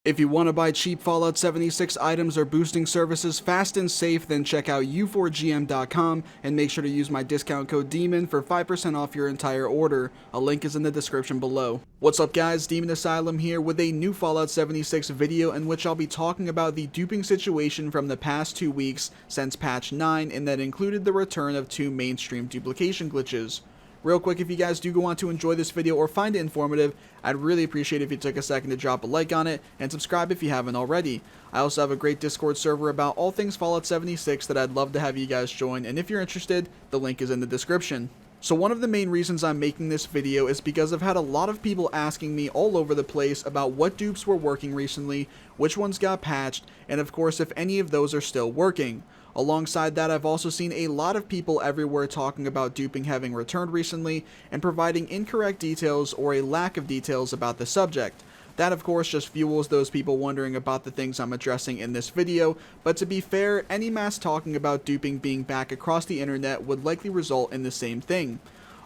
If you want to buy cheap Fallout 76 items or boosting services fast and safe, then check out u4gm.com and make sure to use my discount code DEMON for 5% off your entire order. A link is in the description below. What's up guys, Demon Asylum here with a new Fallout 76 video in which I'll be talking about the duping situation from the past 2 weeks since patch 9, and that included the return of 2 mainstream duplication glitches. Real quick, if you guys do go on to enjoy this video or find it informative, I'd really appreciate it if you took a second to drop a like on it and subscribe if you haven't already. I also have a great Discord server about all things Fallout 76 that I'd love to have you guys join, and if you're interested, the link is in the description. So one of the main reasons I'm making this video is because I've had a lot of people asking me all over the place about what dupes were working recently, which ones got patched, and of course if any of those are still working. Alongside that, I've also seen a lot of people everywhere talking about duping having returned recently and providing incorrect details or a lack of details about the subject. That of course just fuels those people wondering about the things I'm addressing in this video, but to be fair, any mass talking about duping being back across the internet would likely result in the same thing.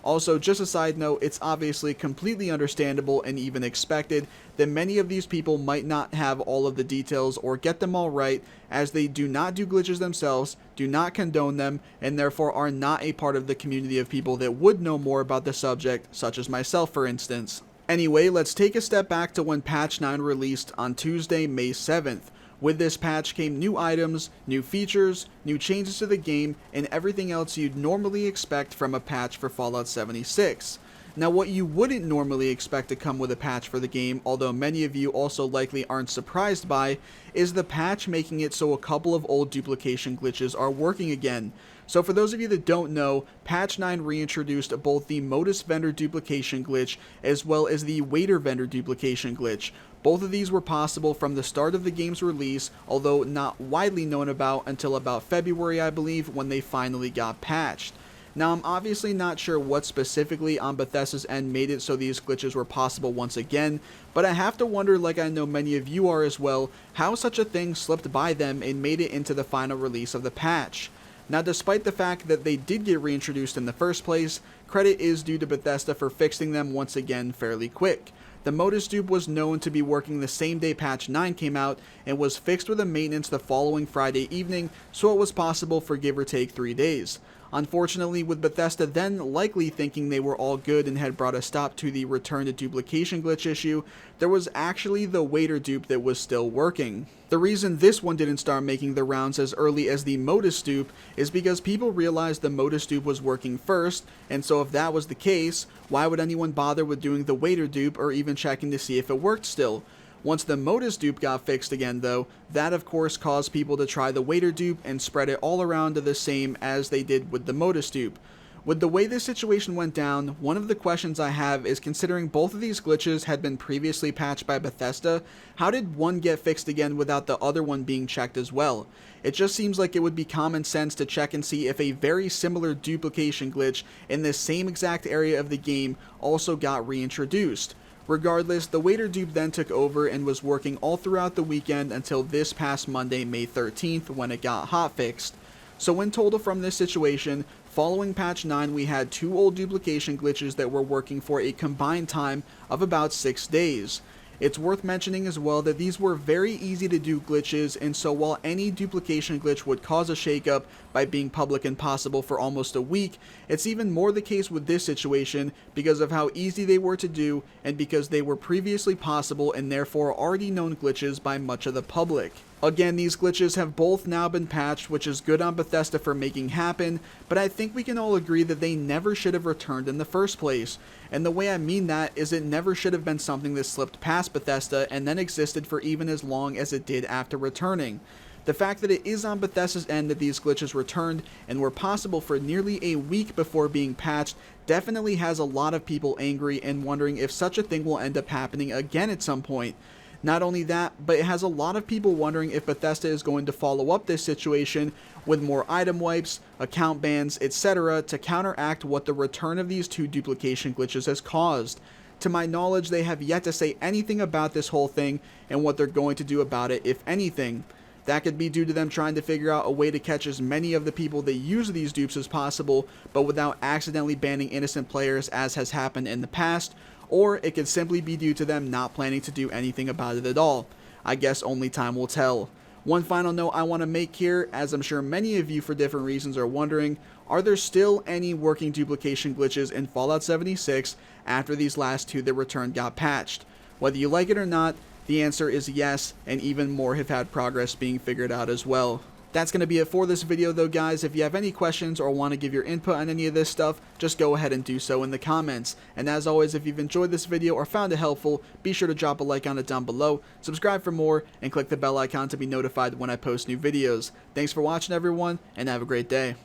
Also, just a side note, it's obviously completely understandable and even expected that many of these people might not have all of the details or get them all right, as they do not do glitches themselves, do not condone them, and therefore are not a part of the community of people that would know more about the subject, such as myself for instance. Anyway, let's take a step back to when patch 9 released on Tuesday, May 7th. With this patch came new items, new features, new changes to the game, and everything else you'd normally expect from a patch for Fallout 76. Now what you wouldn't normally expect to come with a patch for the game, although many of you also likely aren't surprised by, is the patch making it so a couple of old duplication glitches are working again. So for those of you that don't know, patch 9 reintroduced both the modus vendor duplication glitch as well as the waiter vendor duplication glitch. Both of these were possible from the start of the game's release, although not widely known about until about February, I believe, when they finally got patched. Now, I'm obviously not sure what specifically on Bethesda's end made it so these glitches were possible once again, but I have to wonder, like I know many of you are as well, how such a thing slipped by them and made it into the final release of the patch. Now, despite the fact that they did get reintroduced in the first place, credit is due to Bethesda for fixing them once again fairly quick. The modus dupe was known to be working the same day patch 9 came out and was fixed with a maintenance the following Friday evening, so it was possible for give or take 3 days. Unfortunately, with Bethesda then likely thinking they were all good and had brought a stop to the return to duplication glitch issue, there was actually the waiter dupe that was still working. The reason this one didn't start making the rounds as early as the modus dupe is because people realized the modus dupe was working first, and so if that was the case, why would anyone bother with doing the waiter dupe or even checking to see if it worked still? Once the modus dupe got fixed again though, that of course caused people to try the waiter dupe and spread it all around to the same as they did with the modus dupe. With the way this situation went down, one of the questions I have is, considering both of these glitches had been previously patched by Bethesda, how did one get fixed again without the other one being checked as well? It just seems like it would be common sense to check and see if a very similar duplication glitch in the same exact area of the game also got reintroduced. Regardless, the waiter dupe then took over and was working all throughout the weekend until this past Monday, May 13th, when it got hotfixed. So in total from this situation, following patch 9 we had 2 old duplication glitches that were working for a combined time of about 6 days. It's worth mentioning as well that these were very easy to do glitches, and so while any duplication glitch would cause a shakeup by being public and possible for almost a week, it's even more the case with this situation because of how easy they were to do and because they were previously possible and therefore already known glitches by much of the public. Again, these glitches have both now been patched, which is good on Bethesda for making happen, but I think we can all agree that they never should have returned in the first place. And the way I mean that is it never should have been something that slipped past Bethesda and then existed for even as long as it did after returning. The fact that it is on Bethesda's end that these glitches returned and were possible for nearly a week before being patched definitely has a lot of people angry and wondering if such a thing will end up happening again at some point. Not only that, but it has a lot of people wondering if Bethesda is going to follow up this situation with more item wipes, account bans, etc. to counteract what the return of these 2 duplication glitches has caused. To my knowledge, they have yet to say anything about this whole thing and what they're going to do about it, if anything. That could be due to them trying to figure out a way to catch as many of the people that use these dupes as possible, but without accidentally banning innocent players as has happened in the past, or it could simply be due to them not planning to do anything about it at all. I guess only time will tell. One final note I want to make here, as I'm sure many of you for different reasons are wondering, are there still any working duplication glitches in Fallout 76 after these last two that returned got patched? Whether you like it or not, the answer is yes, and even more have had progress being figured out as well. That's going to be it for this video though, guys. If you have any questions or want to give your input on any of this stuff, just go ahead and do so in the comments. And as always, if you've enjoyed this video or found it helpful, be sure to drop a like on it down below, subscribe for more, and click the bell icon to be notified when I post new videos. Thanks for watching everyone, and have a great day.